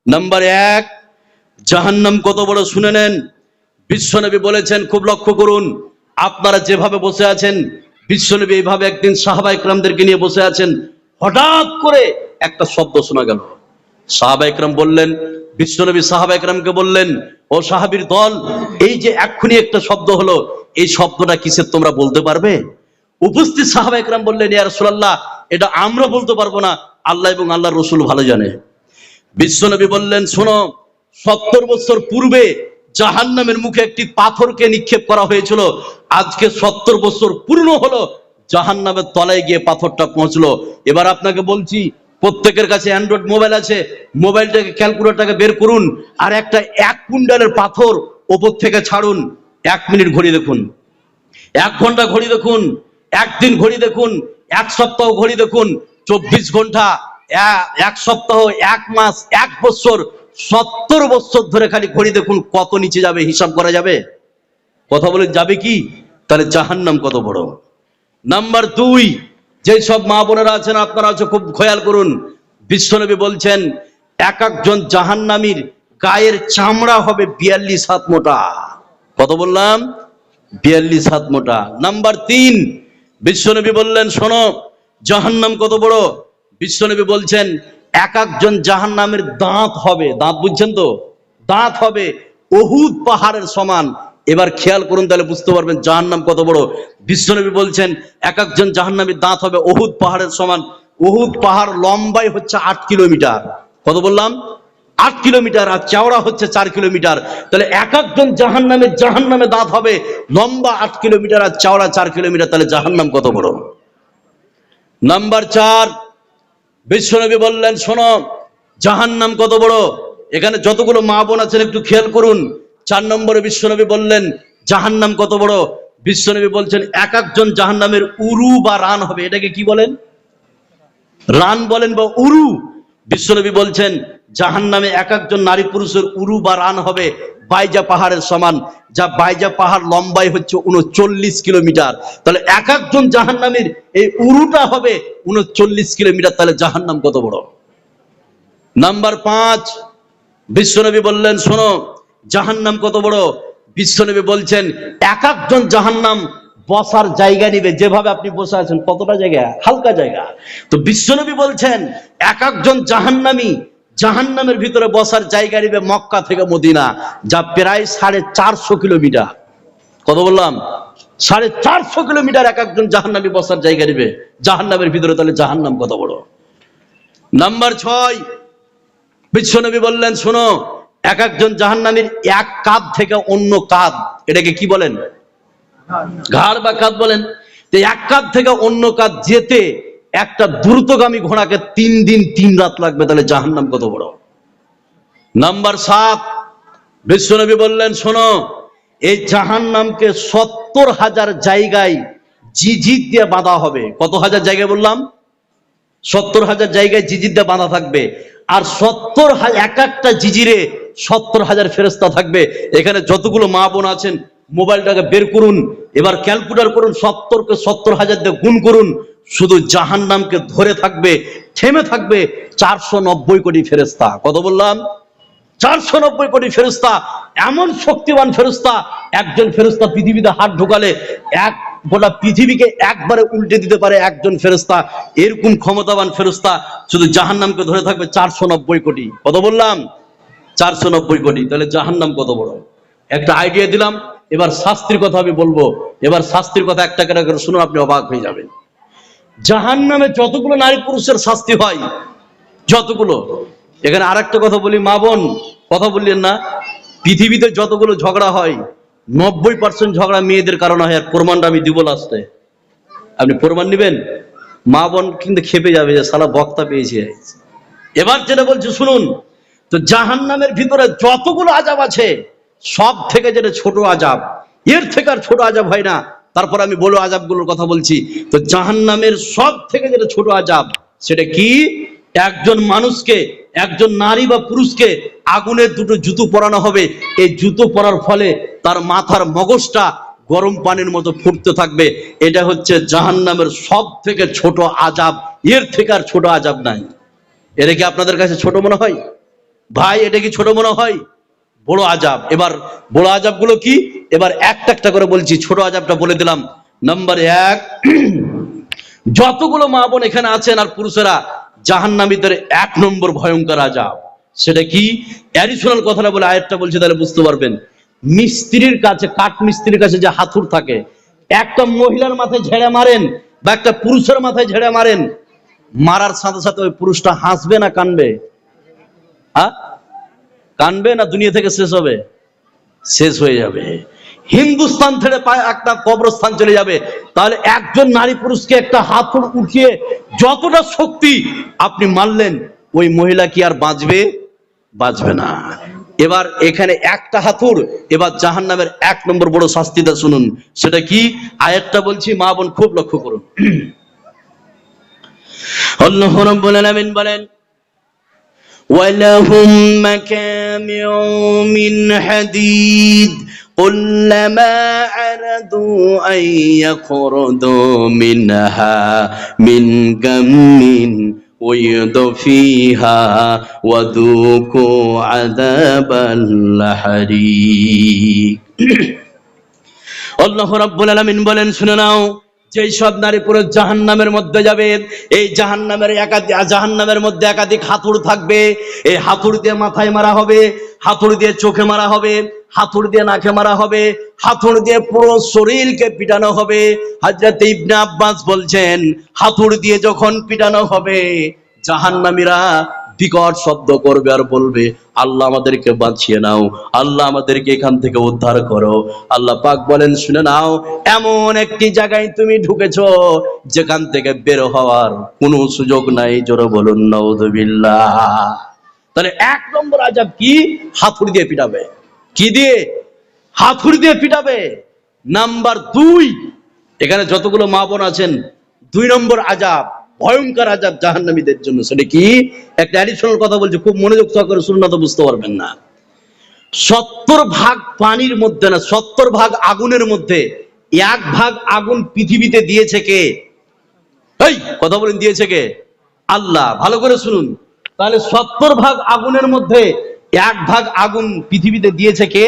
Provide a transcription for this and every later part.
Number এক, জাহান্নাম কত বড় শুনে নেন। বিশ্বনবী বলেছেন, খুব লক্ষ্য করুন, আপনারা যেভাবে বসে আছেন, বিশ্বনবী এইভাবে একদিন সাহাবায়ে কেরামদেরকে নিয়ে বসে আছেন, হঠাৎ করে একটা শব্দ শোনা গেল। সাহাবায়ে কেরাম বললেন, বিশ্বনবী সাহাবায়ে কেরামকে বললেন, ও সাহাবীর দল, এই যে এক্ষুনি একটা শব্দ হলো, এই শব্দটা কিসের তোমরা বলতে পারবে? উপস্থিত সাহাবায়ে কেরাম বললেন, ইয়া রাসূলুল্লাহ, এটা আমরা বলতে পারবো না, আল্লাহ এবং আল্লাহর রাসূল ভালো জানে। বিশ্বনবী বললেন, শোনো, 70 বছর পূর্বে জাহান্নামের মুখে একটি পাথরকে নিক্ষেপ করা হয়েছিল, আজকে 70 বছর পূর্ণ হলো, জাহান্নামের তলায় গিয়ে পাথরটা পৌঁছলো। এবার আপনাকে বলছি, প্রত্যেকের কাছে অ্যান্ড্রয়েড মোবাইল আছে, মোবাইলটাকে, ক্যালকুলেটরটাকে বের করুন, আর একটা 1 কুইন্টালের পাথর ওপর থেকে ছাড়ুন। 1 মিনিট ঘড়ি দেখুন, 1 ঘন্টা ঘড়ি দেখুন, 1 দিন ঘড়ি দেখুন, 1 সপ্তাহ ঘড়ি দেখুন, 24 ঘন্টা, 1 সপ্তাহ, 1 মাস, 1 বছর, 70 বছর ধরে খালি ঘড়ি দেখুন, কত নিচে যাবে হিসাব করা যাবে? কথা বলে যাবে কি? তাহলে জাহান্নাম কত বড়। নাম্বার 2, যে সব মা বোনেরা আছেন, আপনারা আছে, খুব খেয়াল করুন, বিশ্বনবী বলছেন, এক একজন জাহান্নামীর গায়ের চামড়া হবে 42 হাত মোটা। কত বললাম? 42 হাত মোটা। নাম্বার 3, বিশ্বনবী বললেন, শোনো, জাহান্নাম কত বড়। বিশ্বনবী বলছেন, এক একজন জাহান্নামের দাঁত হবে, দাঁত বুঝছেন তো, দাঁত হবে উহুদ পাহাড়ের সমান। এবার খেয়াল করুন, তাহলে বুঝতে পারবেন জাহান্নাম কত বড়। বিশ্বনবী বলছেন, এক একজন জাহান্নামীর দাঁত হবে উহুদ পাহাড়ের সমান। উহুদ পাহাড় লম্বাই হচ্ছে 8 কিলোমিটার। কত বললাম? 8 কিলোমিটার। আর চওড়া হচ্ছে 4 কিলোমিটার। তাহলে এক একজন জাহান্নামে দাঁত হবে লম্বা 8 কিলোমিটার আর চওড়া 4 কিলোমিটার। তাহলে জাহান্নাম কত বড়। নাম্বার 4, বিশ্বনবী বললেন, শোনো, জাহান্নাম কত বড়। এখানে যতগুলো মা বোন আছেন একটু খেয়াল করুন। 4 নম্বরে বিশ্বনবী বললেন, জাহান্নাম কত বড়। বিশ্বনবী বলছেন, এক একজন জাহান্নামের উরু বা রান হবে। এটাকে কি বলেন? রান বলেন বা উরু। বিশ্বনবী বলছেন, জাহান্নামে এক একজন নারী পুরুষের উরু বা রান হবে বাইজা পাহাড়ের সমান, যা বাইজা পাহাড় লম্বাই হচ্ছে 39 কিলোমিটার। তাহলে এক একজন জাহান্নামীর এই উরুটা হবে 39 কিলোমিটার। তাহলে জাহান্নাম কত বড়। নাম্বার 5, বিশ্বনবী বললেন, শোনো, জাহান্নাম কত বড়। বিশ্বনবী বলছেন, এক একজন জাহান্নাম বসার জায়গা নিবে, যেভাবে আপনি বসে আছেন, কতটা জায়গা? হালকা জায়গা। তো বিশ্বনবী বলছেন, এক একজন জাহান্নামী জাহান্নামের ভিতরে বসার জায়গা নিবে মক্কা থেকে মদিনা, যা প্রায় 450 কিলোমিটার। কত বললাম? 450 কিলোমিটার এক একজন জাহান্নামী বসার জায়গা নিবে জাহান্নামের ভিতরে। তাহলে জাহান্নাম কত বড়। নাম্বার 6, বিশ্বনবী বললেন, শোনো, এক একজন জাহান্নামীর এক কাঁধ থেকে অন্য কাঁধ, এটাকে কি বলেন? ঘাড় বা কাঁধ বলেন। তো এক কাঁধ থেকে অন্য কাঁধ যেতে একটা দ্রুতগামী ঘোড়াকে 3 দিন 3 রাত লাগবে। তাহলে জাহান্নাম কত বড়। নাম্বার 7, বিশ্বনবী বললেন, শোনো, এই জাহান্নামকে 70,000 জায়গায় জিজির দিয়ে বাঁধা হবে। কত হাজার জায়গায় বললাম? 70,000 জায়গায় জিজির দিয়ে বাঁধা থাকবে। আর 70,000, এক একটা জিজিরে 70,000 ফেরেশতা থাকবে। এখানে যতগুলো মা বোন আছেন, মোবাইলটাকে বের করুন, এবার ক্যালকুলেটর করুন, 70কে 70,000 দিয়ে গুণ করুন। শুধু জাহান্নামকে ধরে থাকবে, থেমে থাকবে 490 কোটি ফেরেশতা। কত বললাম? 490 কোটি ফেরেশতা। এমন শক্তিমান ফেরেশতা, একজন ফেরেশতা পৃথিবীতে হাত ঢোকালে এক গোটা পৃথিবীকে একবারে উল্টে দিতে পারে একজন ফেরেশতা। এরকম ক্ষমতাবান ফেরেশতা শুধু জাহান্নামকে ধরে থাকবে 490 কোটি। কত বললাম? 490 কোটি। তাহলে জাহান্নাম কত বড়। একটা আইডিয়া দিলাম। এবার শাস্তির কথা আমি বলবো। এবার শাস্তির কথা একটা করে শুনুন, আপনি অবাক হয়ে যাবেন। জাহান্নামে যতগুলো নারী পুরুষের শাস্তি হয়, যতগুলো, এখানে আরেকটা কথা বলি, মা বোন কথা বললেন না, পৃথিবীতে যতগুলো ঝগড়া হয় 90% ঝগড়া মেয়েদের কারণে হয়। আর প্রমাণটা আমি দিব লাস্টে, আপনি প্রমাণ নেবেন। মা বোন কিন্তু খেপে যাবে যে শালা বক্তা পেয়েছে। এবার যেটা বলছে শুনুন, তো জাহান্নামের ভিতরে যতগুলো আযাব আছে, সব থেকে যেটা ছোট আযাব, এর থেকে আর ছোট আযাব হয় না। তারপর আমি বলো আযাবগুলোর কথা বলছি। তো জাহান্নামের সব থেকে যেটা ছোট আযাব, সেটা কি? একজন মানুষকে, একজন নারী বা পুরুষকে আগুনের 2টো জুতো পরানো হবে। এই জুতো পরার ফলে তার মাথার মগজটা গরম পানির মতো ফুটতে থাকবে। এটা হচ্ছে জাহান্নামের সব থেকে ছোট আযাব। এর থেকে আর ছোট আযাব নাই। এটা কি আপনাদের কাছে ছোট মনে হয়? ভাই এটা কি ছোট মনে হয়? বড় আযাব। এবার বড় আযাবগুলো কি, এবার একটা একটা করে বলছি। ছোট আযাবটা বলে দিলাম। নাম্বার 1, যতগুলো মা বোন এখানে আছেন আর পুরুষেরা, জাহান্নামীদের 1 নম্বর ভয়ঙ্কর আযাব সেটা কি? অ্যাডিশনাল কথাটা বলে আয়াতটা বলছি, তাহলে বুঝতে পারবেন। মিস্ত্রির কাছে, কাঠ মিস্ত্রির কাছে যে হাতুড় থাকে, একটা মহিলার মাথায় ঝেড়ে মারেন বা একটা পুরুষের মাথায় ঝেড়ে মারেন, মারার সাথে সাথে ওই পুরুষটা হাসবে না কানবে? হ্যাঁ, কানবে না দুনিয়া থেকে শেষ হবে? শেষ হয়ে যাবে। হিন্দুস্তান ছেড়ে একটা কবরস্থান চলে যাবে। তাহলে একজন নারী পুরুষকে একটা হাতুড় উঠিয়ে যতটা শক্তি আপনি মারলেন, ওই মহিলা কি আর বাঁচবে? বাঁচবে না। এবার এখানে একটা হাতুড়, এবার জাহান্নামের 1 নম্বর বড় শাস্তিটা শুনুন। সেটা কি? আয়াতটা বলছি, মা বোন খুব লক্ষ্য করুন। আল্লাহ রাব্বুল আলামিন বলেন, ওয়ালাহুম মাকামিউ মিন হাদিদ কুল্লামা আরাদু আন ইয়াখরুদু মিনহা মিন গাম্মিন উইদু ফিহা ওয়াদুকু আযাবাল হারিক। আল্লাহ রাব্বুল আলামিন বলেন, শুনে নাও, যেই সব নারী পুরুষ জাহান্নামের মধ্যে যাবে, এই জাহান্নামের মধ্যে একাধিক হাতুড় থাকবে। এই হাতুড় দিয়ে মাথায় মারা হবে, হাতুড় দিয়ে চোখে মারা হবে, হাতুড় দিয়ে নাকে মারা হবে, হাতুড় দিয়ে পুরো শরীরকে পিটানো হবে। হযরত ইবনে আব্বাস বলছেন, হাতুড় দিয়ে যখন পিটানো হবে, জাহান্নামীরা বিকট শব্দ করবে আর বলবে, আল্লাহ আমাদেরকে বাঁচিয়ে নাও, আল্লাহ আমাদেরকে এখান থেকে উদ্ধার করো। আল্লাহ পাক বলেন, শুনে নাও, এমন একটি জায়গায় তুমি ঢুকেছো যেখান থেকে বের হওয়ার কোনো সুযোগ নাই। জোরে বলুন নাউযুবিল্লাহ। তাহলে 1 নম্বর আযাব কি? হাতুড়ি দিয়ে পিটাবে। কি দিয়ে? হাতুড়ি দিয়ে পিটাবে। নাম্বার 2, এখানে যতগুলো মা বোন আছেন, 2 নম্বর আযাব, ভয়ঙ্কর আযাব জাহান্নামীদের জন্য। সেটা কি? একটা অ্যাডিশনাল কথা বলছি, খুব মনোযোগ সহকারে শুনুন, না তো বুঝতে পারবেন না। 70 ভাগ পানির মধ্যে না, 70 ভাগ আগুনের মধ্যে 1 ভাগ আগুন পৃথিবীতে দিয়েছে কে? এই কথা বলেন, দিয়েছে কে? আল্লাহ। ভালো করে শুনুন। তাহলে 70 ভাগ আগুনের মধ্যে 1 ভাগ আগুন পৃথিবীতে দিয়েছে কে?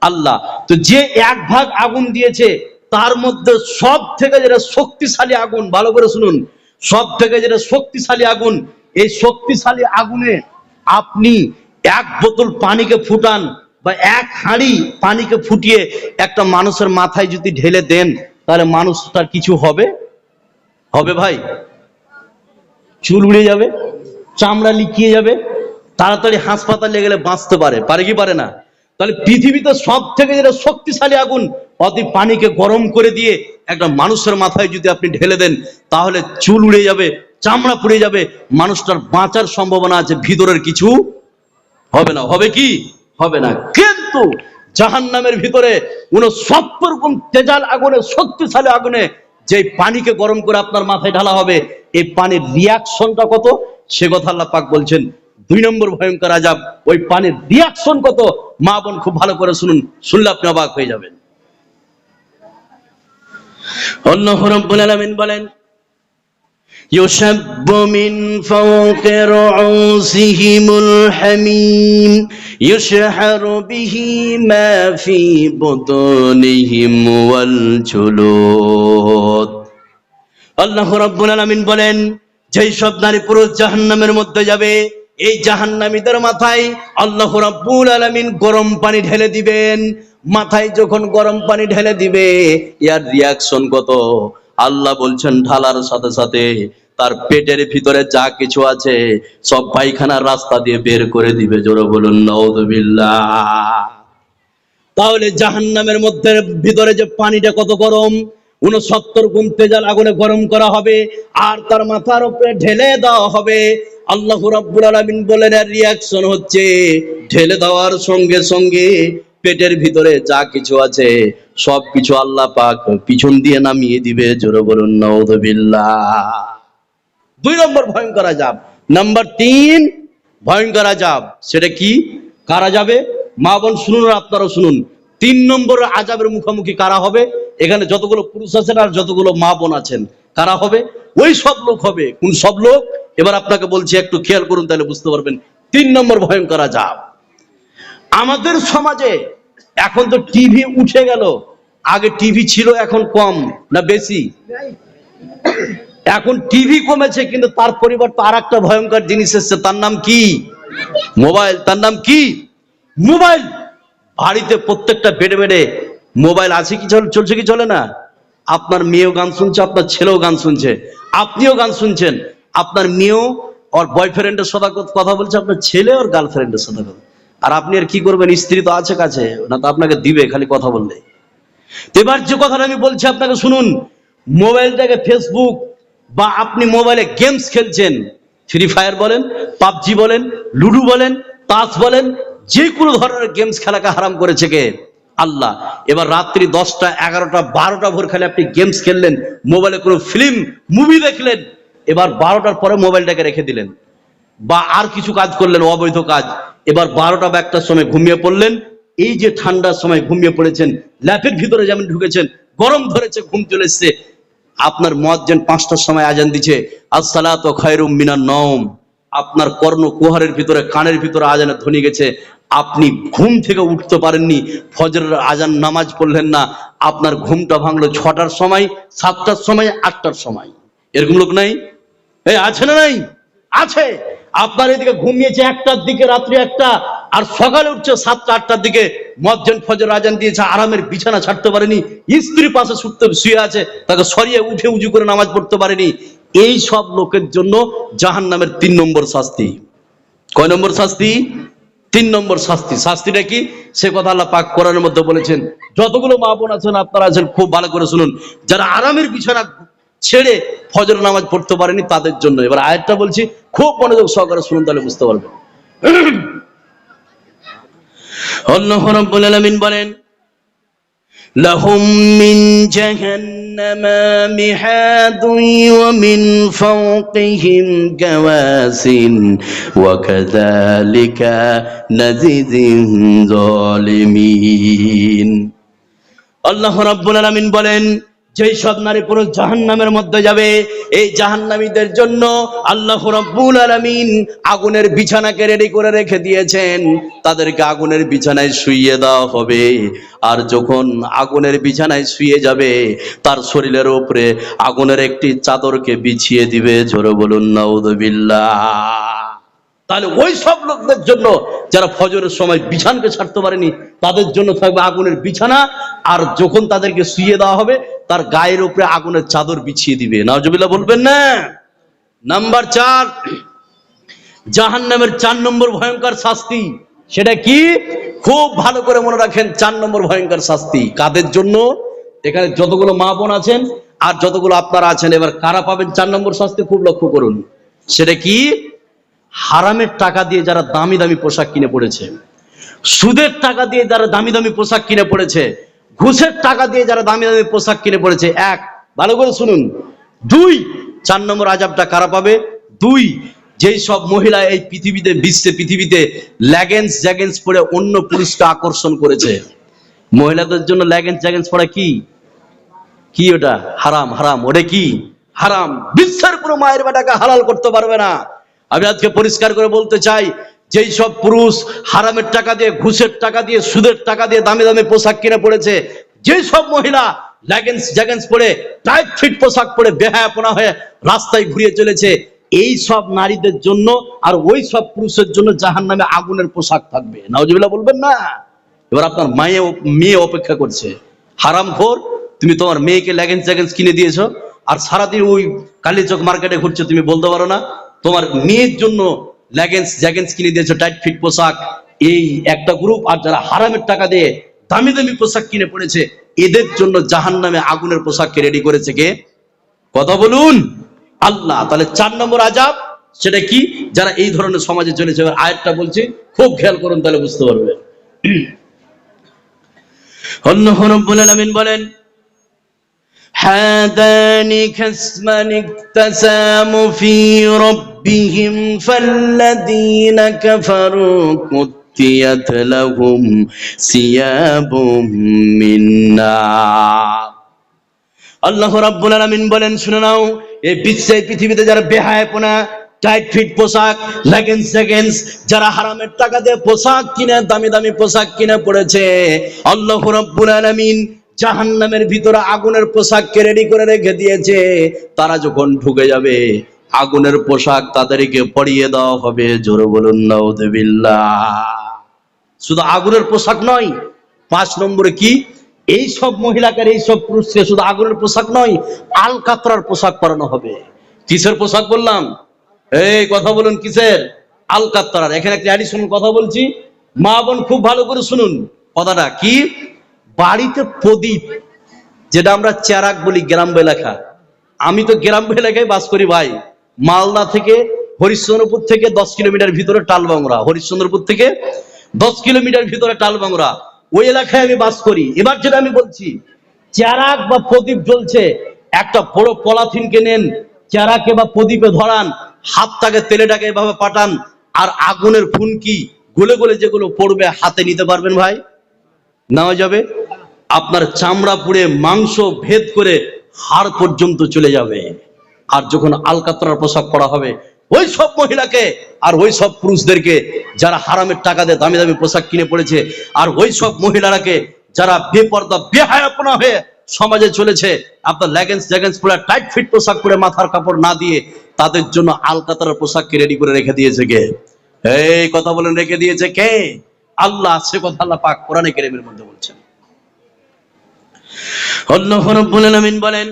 আল্লাহ। তো যে 1 ভাগ আগুন দিয়েছে, তার মধ্যে সব থেকে যেটা শক্তিশালী আগুন, ভালো করে শুনুন, সব থেকে যেটা শক্তিশালী আগুন, এই শক্তিশালী আগুনে আপনি 1 বোতল পানিকে ফুটান বা 1 হাঁড়ি পানিকে ফুটিয়ে একটা মানুষের মাথায় যদি ঢেলে দেন, তাহলে মানুষটার কিছু হবে? হবে ভাই? চুল উড়ে যাবে, চামড়া লিখিয়ে যাবে, তাড়াতাড়ি হাসপাতালে গেলে বাঁচতে পারে, পারে কি পারে না? তাহলে পৃথিবীতে সব থেকে যেটা শক্তিশালী আগুন, অতি পানিকে গরম করে দিয়ে একটা মানুষের মাথায় যদি আপনি ঢেলে দেন, তাহলে চুল উড়ে যাবে, চামড়া পুড়ে যাবে, মানুষটার বাঁচার সম্ভাবনা আছে, ভিতরের কিছু হবে না। হবে কি? হবে না। কিন্তু জাহান্নামের ভিতরে 69 গুণ তেজাল আগুনে, শক্তিশালী আগুনে যে পানিকে গরম করে আপনার মাথায় ঢালা হবে, এই পানির রিয়াকশনটা কত, সে কথা আল্লাহ পাক বলছেন। 2 নম্বর ভয়ঙ্কর আযাব, ওই পানির রিয়াকশন কত, মা বোন খুব ভালো করে শুনুন, শুনলে আপনি অবাক হয়ে যাবেন। আল্লাহ রাব্বুল আলামিন বলেন, يشب من فوق رؤوسهم الحميم يشحر به ما في بطونهم والجلود। আল্লাহ রাব্বুল আলামিন বলেন, যেই সব নারী পুরুষ জাহান্নামের মধ্যে যাবে, এই জাহান্নামীদের মাথায় আল্লাহ রাব্বুল আলামিন গরম পানি ঢেলে দিবেন। মাথায় যখন গরম পানি ঢেলে দিবে, এর রিয়াকশন কত, আল্লাহ বলছেন, ঢালার সাথে সাথে তার পেটের ভিতরে যা কিছু আছে সব পায়খানার রাস্তা দিয়ে বের করে দিবে। জোরে বলুন নাউযুবিল্লাহ। তাহলে জাহান্নামের মধ্যে ভিতরে যে পানিটা কত গরম, 69 গুণ তেজাল আগুনে গরম করা হবে আর তার মাথার উপরে ঢেলে দেওয়া হবে। আল্লাহ রাব্বুল আলামিন বলেন, এর রিয়াকশন হচ্ছে, ঢেলে দেওয়ার সঙ্গে সঙ্গে পেটের ভিতরে যা কিছু আছে সব কিছু আল্লাহ পাক পিছন দিয়ে নামিয়ে দিবে। জোরে বলুন নাউযুবিল্লাহ। 2 নম্বর ভয়ঙ্কর আযাব। নাম্বার 3 ভয়ঙ্কর আযাব, সেটা কি? কারা যাবে? মা বোন শুনুন, আপনারাও শুনুন। 3 নম্বর আযাবের মুখোমুখি কারা হবে? এখানে যতগুলো পুরুষ আছেন আর যতগুলো মা বোন আছেন, কারা হবে? ওই সব লোক হবে। কোন সব লোক? এবার আপনাকে বলছি, একটু খেয়াল করুন, তাহলে বুঝতে পারবেন 3 নম্বর ভয়ঙ্কর আযাব। আমাদের সমাজে এখন তো টিভি উঠে গেল, আগে টিভি ছিল, এখন কম না বেশি? এখন টিভি কমেছে, কিন্তু তার পরিবর্তে আর একটা ভয়ঙ্কর জিনিস এসছে, তার নাম কি? মোবাইল। তার নাম কি? মোবাইল। বাড়িতে প্রত্যেকটা বেডে বেডে মোবাইল আছে কি, চলছে কি চলে না? আপনার মেয়েও গান শুনছে, আপনার ছেলেও গান শুনছে, আপনিও গান শুনছেন। আপনার মেয়েও ওর বয়ফ্রেন্ডের সাথে কথা বলছে, আপনার ছেলে ওর গার্লফ্রেন্ডের সাথে কথা। আর আপনি আর কি করবেন? স্ত্রী তো আছে কাছে, না তো আপনাকে দিবে খালি কথা বললে। এবার যে কথাটা আমি বলছি আপনাকে শুনুন, মোবাইলটাকে ফেসবুক বা আপনি মোবাইলে গেমস খেলছেন, ফ্রি ফায়ার বলেন, পাবজি বলেন, লুডু বলেন, তাস বলেন, যে কোনো ধরনের গেমস খেলাকে হারাম করেছে কে? আল্লাহ। এবার রাত্রি 10টা 11টা 12টা ভোর খালি আপনি গেমস খেললেন, মোবাইলে কোনো ফিল্ম মুভি দেখলেন, এবার 12টার পরে মোবাইলটাকে রেখে দিলেন, বা আর কিছু কাজ করলেন অবৈধ কাজ, এবার 12টা বা 1টার সময় ঘুমিয়ে পড়লেন। এই যে ঠান্ডার সময় ঘুমিয়ে পড়েছেন, ল্যাপের ভিতরে যেমন ঢুকেছেন, গরম ধরেছে, ঘুম চলে এসছে, আপনার মুয়াজ্জিন 5টার সময় আজান দিচ্ছে, আসসালাতু খায়রুম মিনান নওম, আপনার কর্ণ কুহারের ভিতরে, কানের ভিতরে আজানের ধ্বনি গেছে, আপনি ঘুম থেকে উঠতে পারেননি, ফজরের আজান নামাজ পড়লেন না, আপনার ঘুমটা ভাঙলো 6টার সময়, 7টার সময়, 8টার সময়। এরকম লোক নাই? এই আছে না নাই? আছে। আপনার এদিকে ঘুমিয়েছে 1টার দিকে, রাত্রি 1টা, আর সকালে উঠছে 7টা 8টার দিকে, মুয়াজ্জিন ফজর আজান দিয়েছে, আরামের বিছানা ছাড়তে পারেনি, স্ত্রী পাশে শুয়ে আছে, তাকে সরিয়ে উঠে উজু করে নামাজ পড়তে পারেনি। এই সব লোকের জন্য জাহান্নামের 3 নম্বর শাস্তি। কয় নম্বর শাস্তি? 3 নম্বর শাস্তি। শাস্তিটা কি সে কথা আল্লাহ পাক কোরআনের মধ্যে বলেছেন। যতগুলো মা বোন আছেন, আপনারা আছেন, খুব ভালো করে শুনুন, যারা আরামের বিছানা ছেড়ে ফজর নামাজ পড়তে পারেনি তাদের জন্য। এবার আয়াতটা বলছি, খুব মনোযোগ সহকারে শুনুন, তাহলে বুঝতে পারবেন। আল্লাহ রাব্বুল আলামিন বলেন, লাহুম মিন জাহান্নামা মিহাদুন ওয়া মিন ফাওকিহিম গাওয়াসিন ওয়া কাযালিকা নাজিজিল জালিমিন। আল্লাহ রাব্বুল আলামিন বলেন, যেই সব নারী পুরুষ জাহান্নামের মধ্যে যাবে, এই জাহান্নামীদের জন্য আল্লাহ রাব্বুল আলামিন আগুনের বিছানাকে রেডি করে রেখে দিয়েছেন। তাদেরকে আগুনের বিছানায় শুইয়ে দেওয়া হবে, আর যখন আগুনের বিছানায় শুয়ে যাবে, তার শরীরের উপরে আগুনের একটি চাদরকে বিছিয়ে দিবে। জোরে বলুন নাউযুবিল্লাহ। তাহলে ওই সব লোকদের জন্য যারা ফজরের সময় বিছানাকে ছাড়তে পারেনি, তাদের জন্য থাকবে আগুনের বিছানা, আর যখন তাদেরকে শুইয়ে দেওয়া হবে, তার গায়ের উপরে আগুনের চাদর বিছিয়ে দিবে। নাউজুবিল্লাহ বলবেন না? নাম্বার 4, জাহান্নামের 4 নম্বর ভয়ঙ্কর শাস্তি। সেটা কি? খুব ভালো করে মনে রাখেন, 4 নম্বর ভয়ঙ্কর শাস্তি কাদের জন্য? এখানে যতগুলো মা বোন আছেন আর যতগুলো আপনারা আছেন, এবার কারা পাবেন 4 নম্বর শাস্তি খুব লক্ষ্য করুন। সেটা কি? হারামের টাকা দিয়ে যারা দামি দামি পোশাক কিনে পড়েছে, সুদের টাকা দিয়ে যারা দামি দামি পোশাক কিনে পড়েছে, ঘুষের টাকা দিয়ে যারা দামি দামি পোশাক কিনে পড়েছে, 1, ভালো করে শুনুন। 2, 4 নম্বর আযাবটা কারা পাবে? 2, যেই সব মহিলা এই পৃথিবীতে লেগেন্স জ্যাগেন্স পরে অন্য পুরুষকে আকর্ষণ করেছে। মহিলাদের জন্য লেগেন্স জ্যাগেন্স পরা কি? ওটা হারাম। হারাম, ওটা কি? হারাম। বিশ্বের কোনো মায়ের বেটাকে হালাল করতে পারবে না। আমি আজকে পরিষ্কার করে বলতে চাই, যেই সব পুরুষ হারামের টাকা দিয়ে, ঘুষের টাকা দিয়ে, সুদের টাকা দিয়ে দামি দামি পোশাক কিনে পড়েছে, যেই সব মহিলা লেগেন্স জ্যাগেন্স পরে, টাইট ফিট পোশাক পরে বেহায়াপনা হয়ে রাস্তায় ঘুরিয়ে চলেছে, এই সব নারীদের জন্য আর ওই সব পুরুষের জন্য জাহান্নামে আগুনের পোশাক থাকবে। নাউজুবিল্লাহ বলবেন না? এবার আপনার মেয়ে অপেক্ষা করছে। হারামখোর, তুমি তোমার মেয়েকে লেগেন্স জ্যাগেন্স কিনে দিয়েছো, আর সারাদিন ওই কালীচক মার্কেটে ঘুরছো, তুমি বলতে পারো না তোমার মেয়ের জন্য লেগেন্স জ্যাগেন্স কিনে দিয়েছো, টাইট ফিট পোশাক। এই একটা গ্রুপ। আর যারা হারামের টাকা দিয়ে দামি দামি পোশাক কিনে পড়েছে, এদের জন্য জাহান্নামে আগুনের পোশাককে রেডি করেছে কে? কথা বলুন। আল্লাহ। তাহলে 4 নম্বর আযাব সেটা কি? যারা এই ধরনের সমাজে চলেছে। এবার আয়াতটা বলছি, খুব খেয়াল করুন, তাহলে বুঝতে পারবেন। আল্লাহ রাব্বুল আলামিন বলেন, হাদানি খাসমান ইকতাসামু ফি রাব্বিহিম ফাল্লাযীনা কাফারু কুত্তিয়াত লাহুম সিয়াবুম মিন নার। আল্লাহ রাব্বুল আলামিন বলেন, শুনে নাও, এই পৃথিবীতে যারা বেহায়াপনা, টাইট ফিট পোশাক, লেগিংস, যারা হারামের টাকা দিয়ে পোশাক কিনে, দামি দামি পোশাক কিনে পড়েছে, আল্লাহ রাব্বুল আলামিন জাহান্নামের ভিতরে আগুনের পোশাককে রেডি করে রেখে দিয়েছে। তারা যখন ঢুকে যাবে, আগুনের পোশাক তাদেরকে পরিয়ে দেওয়া হবে। জোরে বলুন নাউযুবিল্লাহ। শুধু আগুনের পোশাক নয়, 5 নম্বরে কি, এই সব মহিলাকে, এই সব পুরুষকে শুধু আগুনের পোশাক নয়, আলকাতরার পোশাক পরানো হবে। কিসের পোশাক বললাম? এই কথা বলুন, কিসের? আলকাতরার। এখানে একটা অ্যাডিশনাল কথা বলছি, মা বোন খুব ভালো করে শুনুন কথাটা। কি? বাড়িতে প্রদীপ, যেটা আমরা চেরাক বলি গ্রাম এলাকা। আমি তো গ্রাম এলাকায় বাস করি ভাই, মালদা থেকে, হরিশ্চন্দ্রপুর থেকে 10 কিলোমিটার ভিতরে টালবাংরা, হরিশ্চন্দ্রপুর থেকে 10 কিলোমিটার ভিতরে টালবাংরা, ওই এলাকায় আমি বাস করি। এবার যেটা আমি বলছি, চেরাক বা প্রদীপ জ্বলছে, একটা বড় পলিথিনকে নেন, চেরাকে বা প্রদীপে ধরান, হাতটাকে তেলেটাকে এভাবে পাঠান, আর আগুনের ফুনকি গলে গলে যেগুলো পড়বে হাতে নিতে পারবেন ভাই? নেওয়া যাবে? আপনার চামড়া পুড়ে মাংস ভেদ করে হাড় পর্যন্ত চলে যাবে। আর যখন আলকাতরার পোশাক পরা হবে, ওই সব মহিলাকে আর ওই সব পুরুষদেরকে যারা হারামের টাকা দিয়ে দামি দামি পোশাক কিনে পড়েছে, আর ওই সব মহিলারাকে যারা বেপর্দা বেহায়াপনা হয়ে সমাজে চলেছে, আপনার লেগিংস পরে, টাইট ফিট পোশাক পরে, মাথার কাপড় না দিয়ে, তাদের জন্য আলকাতরার পোশাককে রেডি করে রেখে দিয়েছে কে? এই কথা বলেন, রেখে দিয়েছে কে? আল্লাহ। সে কথা আল্লাহ পাক কোরআনে কারীমের মধ্যে বলছেন। আল্লাহ রাব্বুল আলামিন বলেন,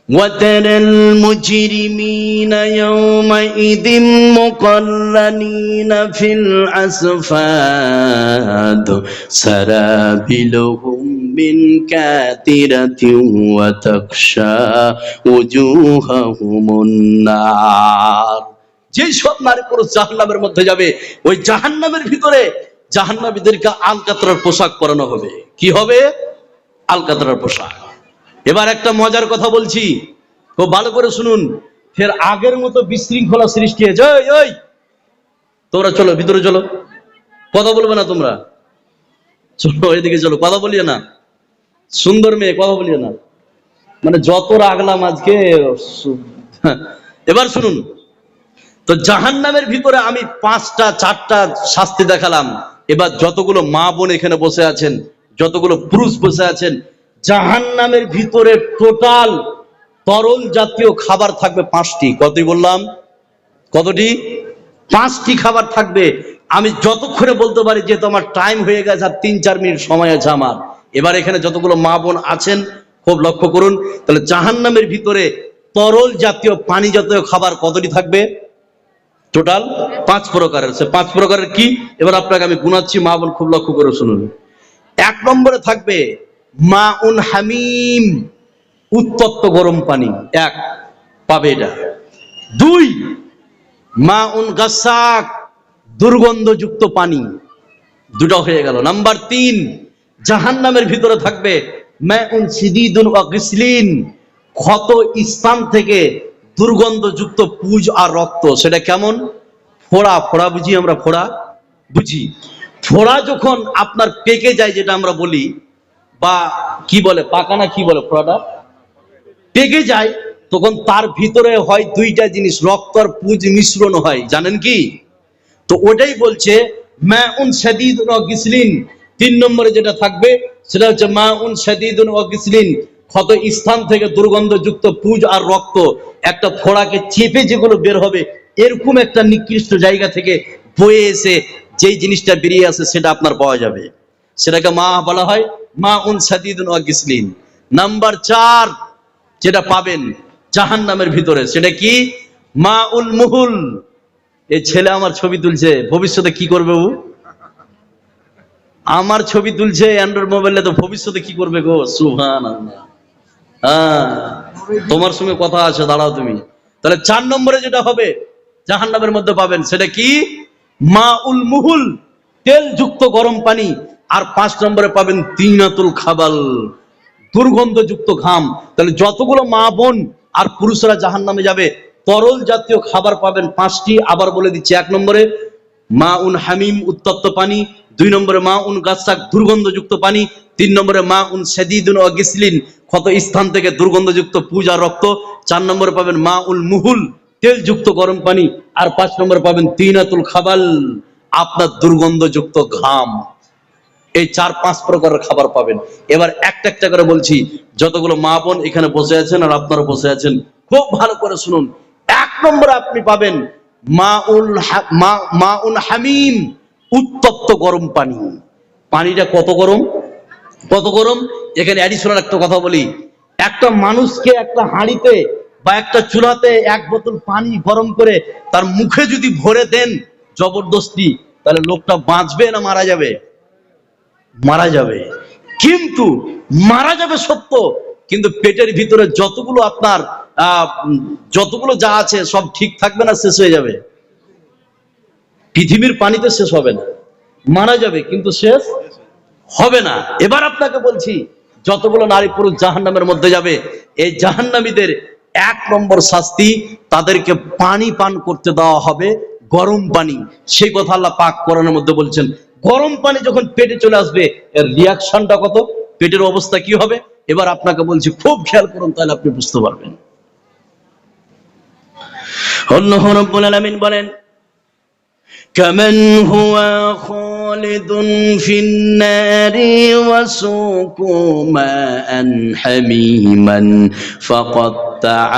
وَتَرَى الْمُجْرِمِينَ يَوْمَئِذٍ مُقَرَّنِينَ فِي الْأَصْفَادِ سَرَابِيلُهُم مِّن كَاتِرَةٍ وَتَغْشَى وُجُوهَهُمُ النَّارُ। যেই সব নারী পুরুষ জাহান্নামের মধ্যে যাবে, ওই জাহান্নামের ভিতরে জাহান্নামীদেরকে আলকাতরার পোশাক পরানো হবে। কি হবে? আলকাতরার পোশাক। এবার একটা মজার কথা বলছি, খুব ভালো করে শুনুন। ফের আগের মতো বিশৃঙ্খলা সৃষ্টি হয়েছে। ওই তোমরা চলো ভিতরে, চলো, কথা বলবে না তোমরা, চলো এদিকে, চলো, কথা বলিয়ে না, সুন্দর মেয়ে, কথা বলিয়ে না, মানে যত রাগলাম আজকে। এবার শুনুন তো, জাহান্নামের ভিতরে আমি 5টা 4টা শাস্তি দেখালাম। এবার যতগুলো মা বোন এখানে বসে আছেন, যতগুলো পুরুষ বসে আছেন, জাহান্নামের ভিতরে টোটাল তরল জাতীয় খাবার থাকবে 5টি। কতই বললাম? কতটি? 5টি খাবার থাকবে। আমি যতক্ষণে বলতে পারি, যে তোমার টাইম হয়ে গেছে, আর 3-4 মিনিট সময় আছে আমার। এবার এখানে যতগুলো মা বোন আছেন খুব লক্ষ্য করুন। তাহলে জাহান্নামের ভিতরে তরল জাতীয়, পানি জাতীয় খাবার কতটি থাকবে? টোটাল 5 প্রকারের। সে 5 প্রকারের কি, এবার আপনাকে আমি গুনাচ্ছি, মা বোন খুব লক্ষ্য করে শুনুন। 1 নম্বরে থাকবে মাউন হামিম, উত্তপ্ত গরম পানি, 1 পাবে এটা। 2 মাউন গাসাক, দুর্গন্ধযুক্ত পানি, 2টা হয়ে গেল। নাম্বার 3, জাহান্নামের ভিতরে থাকবে মাউন সিদিদুন ওয়া গিসলিন, ক্ষত স্থান থেকে দুর্গন্ধযুক্ত পুজ আর রক্ত। সেটা কেমন? ফোড়া, ফোড়া বুঝি আমরা, ফোড়া বুঝি। ফোড়া যখন আপনার পেকে যায়, যেটা আমরা বলি, বা কি বলে, পাকানা কি বলে, ফোড়াটা পেকে যায়, তখন তার ভিতরে হয় 2টা জিনিস, রক্ত আর পুজ মিশ্রণ হয়, জানেন কি? তো ওটাই বলছে মাউন শাদীদুন ওয়া গিসলিন। 3 নম্বরে যেটা থাকবে সেটা হচ্ছে মাউন শাদীদুন ওয়া গিসলিন, ক্ষত স্থান থেকে দুর্গন্ধযুক্ত পুজ আর রক্ত, একটা ফোড়াকে চেপে যেগুলো বের হবে, এরকম একটা নিকৃষ্ট জায়গা থেকে বয়ে এসে যেই জিনিসটা বেরিয়ে আসে, সেটা আপনার পাওয়া যাবে। সেটাকে মা বলা হয় মাউন শাদীদুন ওয়া গিসলিন। নাম্বার 4 যেটা পাবেন জাহান্নামের ভিতরে, সেটা কি? মাউল মুহুল। এই ছেলে আমার ছবি তুলছে, ভবিষ্যতে কি করবে ও? আমার ছবি তুলছে অ্যান্ড্রয়েড মোবাইলে, তো ভবিষ্যতে কি করবে গো? সুবহানাল্লাহ। হ্যাঁ, তোমার সঙ্গে কথা আছে, দাঁড়াও তুমি। তাহলে 4 নম্বরে যেটা হবে জাহান্নামের মধ্যে পাবেন, সেটা কি? মাউল মুহুল, তেলযুক্ত গরম পানি। আর 5 নম্বরে পাবেন তিনাতুল খাবাল, দুর্গন্ধযুক্ত ঘাম। তাহলে যতগুলো মা বোন আর পুরুষরা জাহান্নামে যাবে, তরল জাতীয় খাবার পাবেন 5টি। আবার বলে দিচ্ছি, 1 নম্বরে মাউন হামিম, উত্তপ্ত পানি। 2 নম্বরে মাউন গাসাক, দুর্গন্ধযুক্ত পানি। 3 নম্বরে মাউন শাদীদুন ওয়া গিসলিন, ক্ষত স্থান থেকে দুর্গন্ধযুক্ত পুজ আর রক্ত। 4 নম্বরে পাবেন মাউল মুহুল, তেলযুক্ত গরম পানি। আর 5 নম্বরে পাবেন তিনাতুল খাবাল, আপনার দুর্গন্ধযুক্ত ঘাম। এই 4-5 প্রকারের খাবার পাবেন। এবার একটা একটা করে বলছি, যতগুলো মা বোন এখানে বসে আছেন আর আপনারা বসে আছেন, খুব ভালো করে শুনুন। 1 নম্বরে আপনি পাবেন মাউন হামিম, উত্তপ্ত গরম পানি। পানিটা কত গরম, কত গরম। এখানে অ্যাডিশনাল একটা কথা বলি, একটা মানুষকে একটা হাঁড়িতে বা একটা চুলাতে 1 বোতল পানি গরম করে তার মুখে যদি ভরে দেন জবরদস্তি, তাহলে লোকটা বাঁচবে না মারা যাবে? মারা যাবে। কিন্তু মারা যাবে সত্য, কিন্তু পেটের ভিতরে যতগুলো আপনার যতগুলো যা আছে সব ঠিক থাকবে না শেষ হয়ে যাবে? পৃথিবীর পানিতে শেষ হবে না, মারা যাবে কিন্তু শেষ হবে না। এবার আপনাকে বলছি, যতগুলো নারী পুরুষ জাহান্নামের মধ্যে যাবে, এই জাহান্নামীদের 1 নম্বর শাস্তি, তাদেরকে পানি পান করতে দেওয়া হবে, গরম পানি। সেই কথা আল্লাহ পাক কোরআনের মধ্যে বলছেন। গরম পানি যখন পেটে চলে আসবে, এর রিয়াকশনটা কত, পেটের অবস্থা কি হবে। এবার আপনাকে বলছি, খুব খেয়াল করুন, তাহলে আপনি বুঝতে পারবেন। আল্লাহ রাব্বুল আলামিন বলেন, كمن هو خالد في النار وسوقوا ماء حميما فقطع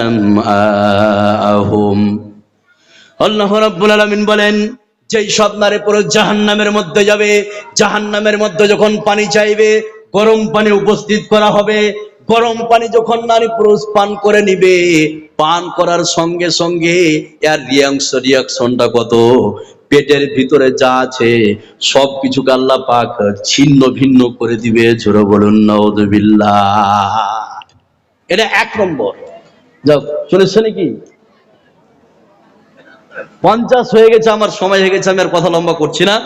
أمعاءهم। আল্লাহ রাব্বুল আলামিন বলেন, যেই সব নারী পুরুষ জাহান্নামের মধ্যে যাবে, জাহান্নামের মধ্যে যখন পানি চাইবে, গরম পানি উপস্থিত করা হবে। গরম পানি যখন নারী পুরুষ পান করে নিবে, পান করার সঙ্গে সঙ্গে এর রিয়াকশনটা কত, পেটের ভিতরে যা আছে সবকিছুকে আল্লাহ পাক ছিন্ন ভিন্ন করে দিবে। জোরে বলুন নাউযুবিল্লাহ। এটা 1 নম্বর। যাও, শুনেছ নাকি? 50 হয়ে গেছে, আমার সময় হয়ে গেছে, আমি আর কথা লম্বা করছি না।